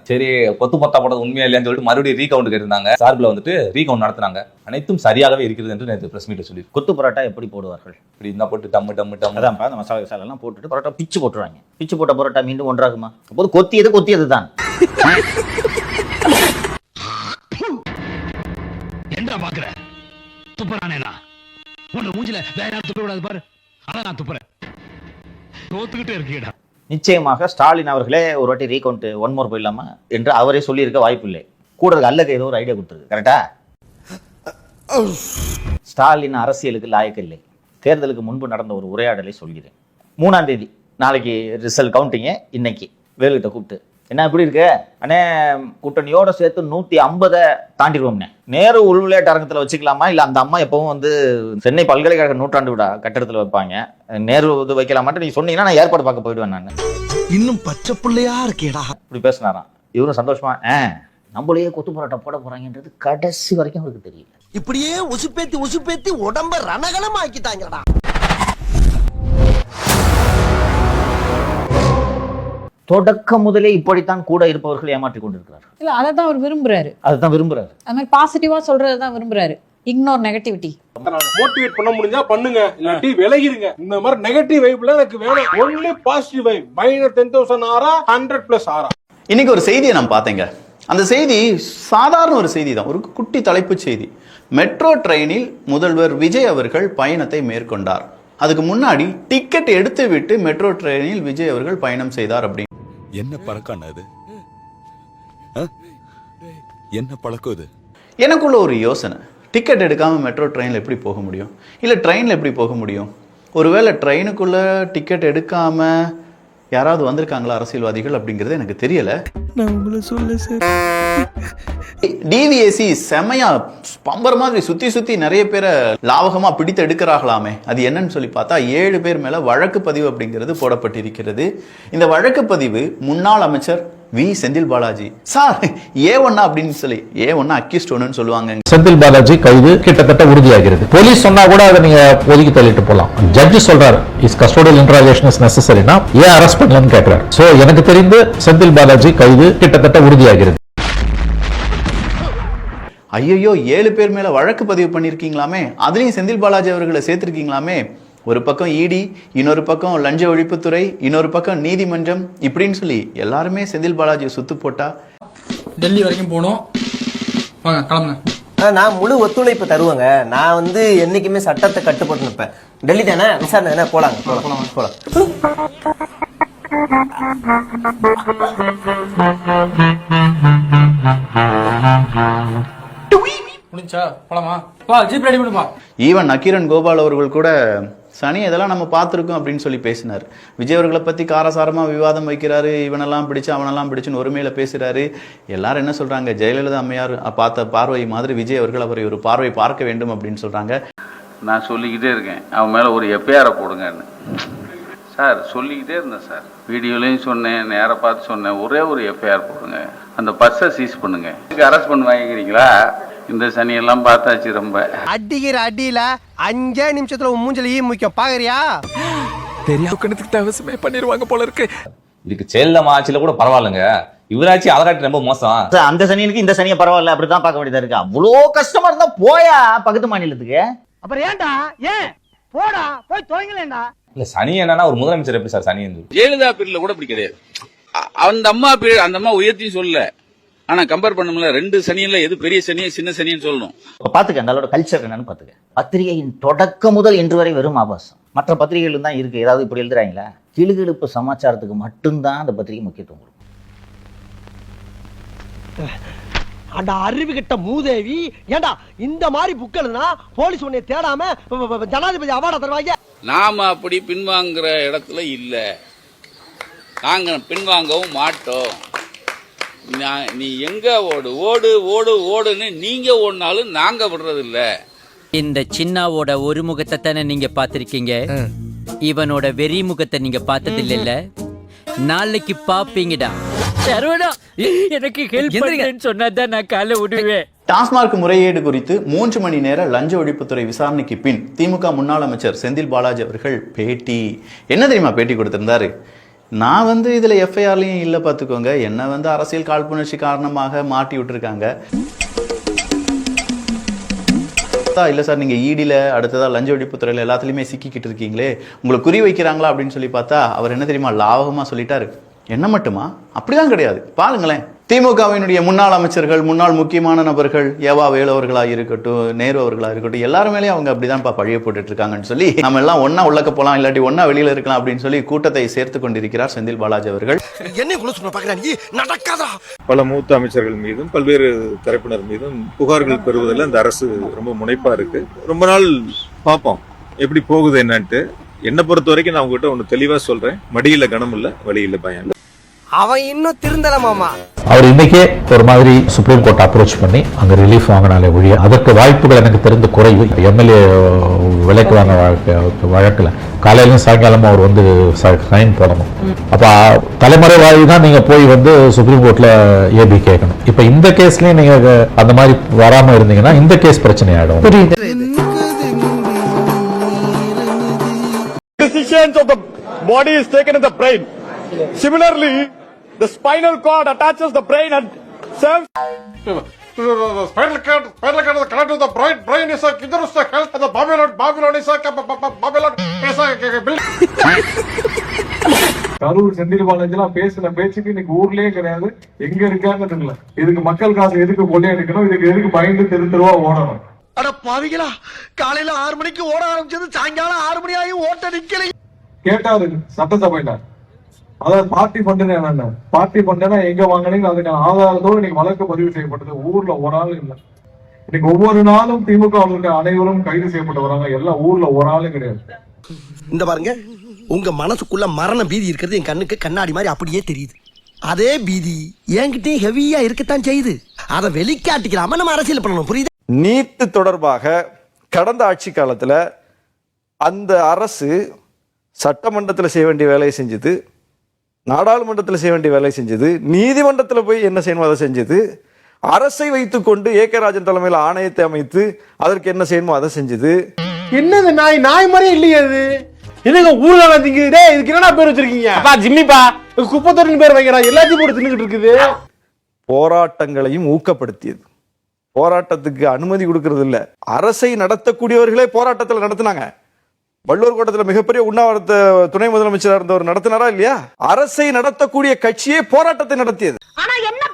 சரி கொத்து பத்தா போட்டது உண்மையா இல்லையான்னு சொல்லிட்டு மறுபடியும் ரீகவுண்ட் கேட்டிருந்தாங்க. சார்பில் வந்துட்டு ரீகவுண்ட் நடத்தினாங்க. அனைத்தும் சரியாகவே இருக்கிறது என்று நேற்று பிரஸ் மீட்டை சொல்லி. கொத்து பரோட்டா எப்படி போடுவார்கள்? இப்படி இருந்தா போட்டு டம்மு டம்மு டம்மு அதான் அந்த மசாலா எல்லாம் போட்டுட்டு பரோட்டா பிச்சு போட்டுருவாங்க. பிச்சு போட்ட பரோட்டா மீண்டும் ஒன்றாகுமா? அப்போது கொத்தியது தான். என்ன பாக்குற? துப்புறானேனா உன்னை மூஞ்சில வேற யாரும் துப்ப விடாது பாரு. அதான் நான் துப்புறேன். தோத்துக்கிட்டே இருக்கீடா. நிச்சயமாக ஸ்டாலின் அவர்களே ஒரு வாட்டி ரீகவுண்ட் ஒன் மோர் போயிடலாமா என்று அவரே சொல்லியிருக்க வாய்ப்பு இல்லை. கூட அல்லக்கு ஏதோ ஒரு ஐடியா கொடுத்துருக்கு. கரெக்டா? ஸ்டாலின் அரசியலுக்கு லாயக்கு இல்லை. தேர்தலுக்கு முன்பு நடந்த ஒரு உரையாடலை சொல்கிறேன். 3ஆம் தேதி நாளைக்கு ரிசல்ட் கவுண்டிங்க. இன்னைக்கு வேலுகிட்ட கூப்பிட்டு என்ன இப்படி இருக்கு அண்ணே, கூட்டணியோட சேர்த்து 150 தாண்டிடுவோம்னே. நேரு உள் விளையாட்டு அரங்கத்தில் வச்சுக்கலாமா, இல்லை அந்த அம்மா எப்பவும் வந்து சென்னை பல்கலைக்கழக நூற்றாண்டு விழா கட்டடத்தில் வைப்பாங்க, நேரு இது வைக்கலாமாட்டு நீங்க சொன்னீங்கன்னா நான் ஏற்பாடு பார்க்க போயிடுவேன். நான் இன்னும் பச்சை பிள்ளையா இருக்கேடா இப்படி பேசினாராம். இவரும் சந்தோஷமா நம்மளையே கொத்து பரோட்டா போட போறாங்கன்றது கடைசி வரைக்கும் அவருக்கு தெரியல. இப்படியே உசுப்பேத்தி உடம்ப ரணகலம் ஆக்கிட்டாங்கடா. தொடக்கம் முதலே இப்படித்தான் கூட இருப்பவர்கள் ஏமாற்றிக் கொண்டிருக்கிறார். இல்ல அதான் அவர் விரும்புறாரு. அதுதான் விரும்புறாரு. அது மாதிரி பாசிட்டிவா சொல்றதுதான் விரும்புறாரு. Ignore negativity. மோட்டிவேட் பண்ண முடிஞ்சா பண்ணுங்க, இல்லாட்டி விலகிருங்க. இந்த மாதிரி நெகட்டிவ் வைப்ல எனக்கு வேணும். Only positive vibe. -10,000 ஆரா 100+ ஆரா. இன்னைக்கு ஒரு செய்தியை நான் பார்த்தேங்க. அந்த செய்தி சாதாரண ஒரு செய்தி தான், ஒரு குட்டி தலைப்பு செய்தி. மெட்ரோ ட்ரெயினில் முதல்வர் விஜய் அவர்கள் பயணத்தை மேற்கொண்டார். அதுக்கு முன்னாடி டிக்கெட் எடுத்து விட்டு மெட்ரோ ட்ரெயினில் விஜய் அவர்கள் பயணம் செய்தார். அப்படின்னு என்ன பழக்கம் அது? என்ன பழக்கம் இது? எனக்குள்ள ஒரு யோசனை, டிக்கெட் எடுக்காம மெட்ரோ ட்ரெயினில் எப்படி போக முடியும், இல்லை ட்ரெயினில் எப்படி போக முடியும்? ஒருவேளை ட்ரெயினுக்குள்ள டிக்கெட் எடுக்காம யாராவது வந்திருக்காங்களா அரசியல்வாதிகள் அப்படிங்கிறது எனக்கு தெரியல. நான் உங்களை சொல்ல சார். டிவிஎஸ்சி செமையா பம்பர் மாதிரி சுத்தி நிறைய பேரை லாவகமா பிடித்து எடுக்கிறார்களாமே. அது என்னன்னு சொல்லி பார்த்தா 7 பேர் மேல வழக்கு பதிவு அப்படிங்கிறது போடப்பட்டிருக்கிறது. இந்த வழக்கு பதிவு முன்னாள் அமைச்சர் we Senthil Balaji sir A1 அப்படின்னு சொல்லி A1 அக்யூஸ்ட் ஒன்னு சொல்லுவாங்க. செந்தில் பாலாஜி கைது கிட்டத்தட்ட உறுதியாகிறது. போலீஸ் சொன்னா கூட அதை நீங்க ஒதுக்கி தள்ளிட்டு போலாம். ஜட்ஜ் சொல்றாரு இஸ் கஸ்டோடியல் இன்டராகேஷன் இஸ் நெசசரினா ஏன் அரெஸ்ட் பண்ணலன்னு கேட்கிறார். சோ எனக்கு தெரிந்து செந்தில் பாலாஜி கைது கிட்டத்தட்ட உறுதியாகிறது. ஐயோ 7 பேர் மேல வழக்கு பதிவு பண்ணிருக்கீங்களாமே, அதுலயும் செந்தில் பாலாஜி அவர்களை சேர்த்திருக்கீங்களாமே. ஒரு பக்கம் இடி, இன்னொரு பக்கம் லஞ்ச ஒழிப்புத்துறை, இன்னொரு பக்கம் நீதிமன்றம், இப்படின்னு சொல்லி எல்லாருமே செந்தில் பாலாஜியை சுத்து போட்டா டெல்லி வரைக்கும் போனோம். வாங்க கிளம்புங்க. நான் முழு ஒத்துழைப்பு தருவேங்க. நான் வந்து என்னைக்குமே சட்டத்தை கட்டுப்பட்டு நிற்பேன். டெல்லி தானே விசாரணை தானே, போலாங்க போலாம். முடிஞ்சா போலாமா? வா ஜீப் ரெடி பண்ணுப்பா. ஈவன் நக்கீரன் கோபால் அவர்கள் கூட சனி இதெல்லாம் நம்ம பார்த்துருக்கோம் அப்படின்னு சொல்லி பேசினார். விஜய் அவர்களை பற்றி காரசாரமா விவாதம் வைக்கிறாரு. இவனெல்லாம் பிடிச்சு அவனெல்லாம் பிடிச்சுன்னு ஒருமையில பேசுறாரு. எல்லாரும் என்ன சொல்றாங்க, ஜெயலலிதா அம்மையார் பார்த்த பார்வை மாதிரி விஜய் அவர்கள் அவரை ஒரு பார்வை பார்க்க வேண்டும் அப்படின்னு சொல்றாங்க. நான் சொல்லிக்கிட்டே இருக்கேன் அவன் மேலே ஒரு எஃப்ஐஆரை போடுங்கன்னு. சார் சொல்லிக்கிட்டே இருந்தேன் சார், வீடியோலையும் சொன்னேன், நேராக பார்த்து சொன்னேன், ஒரே ஒரு எஃப்ஐஆர் போடுங்க, அந்த பஸ்ஸை சீஸ் பண்ணுங்க. அரெஸ்ட் பண்ண வாங்கிக்கிறீங்களா? இந்த சனியெல்லாம் பார்த்தாச்சு. ரொம்ப அடிக்கிற அடியில 5 நிமிஷத்துல மூஞ்சல ஈ முக்கியம் பாக்குறியா? தெரியாதுக்கு அவசியமே பண்ணிடுவாங்க போல இருக்கு. இதுக்கு சேலம் ஆட்சியில கூட பரவாயில்லைங்க, இவராட்சி அதை காட்டி ரொம்ப மோசம். அந்த சனியனுக்கு இந்த சனியை பரவாயில்ல, அப்படிதான் பார்க்க வேண்டியதா இருக்கு. அவ்வளோ கஷ்டமா இருந்தா போயா பக்கத்து மாநிலத்துக்கு. அப்புறம் ஏன்டா ஏன் போடா போய் துவங்கலேண்டா. இல்ல சனி என்னன்னா ஒரு முதலமைச்சர் எப்படி சார் சனி என்று ஜெயலலிதா பீரியட்ல கூட அப்படி கிடையாது. அந்த அம்மா உயர்த்தி சொல்ல, ஆனா கம்பேர் பண்ணல 2 சனியில எது பெரிய சனியை சின்ன சனின்னு சொல்லணும். பாத்துக்க அந்த கல்ச்சர் என்னன்னு பாத்துக்க. பத்திரிகையின் தொடக்கம் முதல் இன்று வரை வெறும் ஆபாசம். மற்ற பத்திரிகைகள் தான் இருக்கு. ஏதாவது இப்படி எழுதுறாங்களா? கிளுகிழுப்பு சமாச்சாரத்துக்கு மட்டும்தான் அந்த பத்திரிகை முக்கியத்துவம் கொடுக்கும். அந்த அறிவு கிட்ட மூதேவி ஏண்டா இந்த மாதிரி புக் எழுதுனா போலீஸ் உன்னை தேடாம ஜனாதிபதி அவார்டை தருவாங்க. நாம அப்படி பின்வாங்குற இடத்துல இல்ல, நாங்க பின்வாங்கவும் மாட்டோம். நீ எங்க ஓடுன்னு நீங்க ஓடினாலும் நாங்க விடுறது இல்ல. இந்த சின்னாவோட ஒரு முகத்தை தானே நீங்க பாத்திருக்கீங்க, இவனோட வெறி முகத்தை நீங்க பார்த்தது இல்ல. நாளைக்கு பாப்பீங்கடா. எனக்கு ஹெல்ப் பண்ணுன்னு சொன்னாதான் நான் காலை விடுவேன். டாஸ்மார்க் முறையீடு குறித்து 3 மணி நேர லஞ்ச ஒழிப்புத்துறை விசாரணைக்கு பின் திமுக முன்னாள் அமைச்சர் செந்தில் பாலாஜி அவர்கள் பேட்டி என்ன தெரியுமா பேட்டி கொடுத்திருந்தாரு? நான் வந்து இதுல எஃப்ஐஆர்லயும் இல்ல பாத்துக்கோங்க. என்ன வந்து அரசியல் காழ்ப்புணர்ச்சி காரணமாக மாட்டி விட்டுருக்காங்க. இல்ல சார், நீங்க ஈடில அடுத்ததா லஞ்ச ஒழிப்புத்துறையில எல்லாத்துலயுமே சிக்கிக்கிட்டு இருக்கீங்களே, உங்களை குறி வைக்கிறாங்களா அப்படின்னு சொல்லி பார்த்தா அவர் என்ன தெரியுமா லாவகமா சொல்லிட்டாரு, என்ன மட்டுமா? அப்படிதான் கிடையாது. பாருங்களேன், திமுகவினுடைய முன்னாள் அமைச்சர்கள், முன்னாள் முக்கியமான நபர்கள், ஏவா வேலு அவர்களாக இருக்கட்டும், நேரு அவர்களாக இருக்கட்டும், எல்லாரும் மேலேயும் அவங்க அப்படிதான் பழிய போட்டுட்டு இருக்காங்கன்னு சொல்லி நம்ம எல்லாம் ஒன்னா உள்ளக்க போலாம், இல்லாட்டி ஒன்னா வெளியில இருக்கலாம் அப்படின்னு சொல்லி கூட்டத்தை சேர்த்து கொண்டிருக்கிறார் செந்தில் பாலாஜி அவர்கள். பல மூத்த அமைச்சர்கள் மீதும் பல்வேறு தரப்பினர் மீதும் புகார்கள் பெறுவதில் இந்த அரசு ரொம்ப முனைப்பா இருக்கு. ரொம்ப நாள் பார்ப்போம் எப்படி போகுது என்னன்ட்டு. என்னை பொறுத்த வரைக்கும் நான் உங்ககிட்ட ஒன்று தெளிவா சொல்றேன், மடியில கனம் இல்ல, வழியில பயம் இல்லை. அவன் இன்னும் திருந்தல மாமா. அவர் இன்னைக்கே ஒரு மாதிரி சுப்ரீம் கோர்ட் அப்ரோச் பண்ணி அங்க ரிலீஃப் வாங்கினாலே ஒழிய அதற்கு வாய்ப்புகள் எனக்கு தெரிந்து குறைவு. எம்எல்ஏ விலைக்கு வாங்க வழக்கில் காலையிலும் சாயங்காலமும் அவர் வந்து சைன் போடணும். அப்ப தலைமுறை வாரி தான் நீங்க போய் வந்து சுப்ரீம் கோர்ட்ல ஏபி கேட்கணும். இப்ப இந்த கேஸ்லயும் நீங்க அந்த மாதிரி வராம இருந்தீங்கன்னா இந்த கேஸ் பிரச்சனை ஆயிடும். புரியுது. Decisions of the body is taken in the brain. Similarly, the spinal cord attaches the brain and serves. Spinal cord is connected to the brain. Brain is a kidder is the health, and the Babylon is a building. Karur Senthil பாலாஜிலாம் பேசின பேச்சுக்கு இன்னைக்கு ஊர்லயே கிடையாது, எங்க இருக்காங்கன்னு தெரியல. இதுக்கு மக்கள் காசு எதுக்கு கொள்ளை எடுக்கணும், இதுக்கு எதுக்கு பயந்து தெருவா ஓடணும்? அட பாவிகளா, காலையில 6 மணிக்கு ஓட ஆரம்பிச்சது சாயங்காலம் 6 மணி ஆகி ஓட்ட நிக்கல. கேட்டாரு சட்டசபையில, அதாவது பார்ட்டி ஃபண்டுன்னு என்ன, பார்ட்டி ஃபண்டுனா எங்க வாங்கினீங்க அதுக்கான ஆதாரத்தோடு இன்னைக்கு வழக்கு பதிவு செய்யப்பட்டது. ஊர்ல ஒரு ஆள் இல்லை. இன்னைக்கு ஒவ்வொரு நாளும் திமுக அனைவரும் கைது செய்யப்பட்டு வராங்க. எல்லாம் ஊர்ல ஒரு ஆளும் கிடையாது. இந்த பாருங்க, உங்க மனசுக்குள்ள மரண பீதி இருக்கிறது என் கண்ணுக்கு கண்ணாடி மாதிரி அப்படியே தெரியுது. அதே பீதி என்கிட்டயும் ஹெவியா இருக்கத்தான் செய்யுது. அதை வெளிக்காட்டிக்கலாம நம்ம அரசியல் பண்ணணும், புரியுது? நீட்டு தொடர்பாக கடந்த ஆட்சி காலத்துல அந்த அரசு சட்டமன்றத்தில் செய்ய வேண்டிய வேலையை செஞ்சது, நாடாளுமன்றத்தில் செய்ய வேண்டிய வேலையை செஞ்சது, நீதிமன்றத்தில் போய் என்ன செய்யணும் அதை செஞ்சது, அரசை வைத்துக்கொண்டு ஏகராஜன் தலைமையில் ஆணையத்தை அமைத்து அதற்கு என்ன செய்யணுமோ அதை செஞ்சது. என்னது நாய் மாதிரி இல்லையே அது? என்னங்க ஊர்ல திங்குதே, இதுக்கு என்னடா பேர் வச்சிருக்கீங்க? ஜிம்மிப்பா குப்பத்தொரின் பேர் வைக்கிறா, எல்லாத்தையும் போட்டு தின்னுகிட்டு இருக்குது. போராட்டங்களையும் ஊக்கப்படுத்தியது, போராட்டத்துக்கு அனுமதி கொடுக்கறது இல்ல. அரசை நடத்தக்கூடியவர்களே போராட்டத்தில் நடத்தினாங்க. வள்ளுவர் கோட்டத்தில் மிகப்பெரிய உண்ணாவிரத துணை முதலமைச்சராக இருந்தவர் நடத்தினாரா இல்லையா? அரசை நடத்தக்கூடிய கட்சியே போராட்டத்தை நடத்தியது. ஆனா என்ன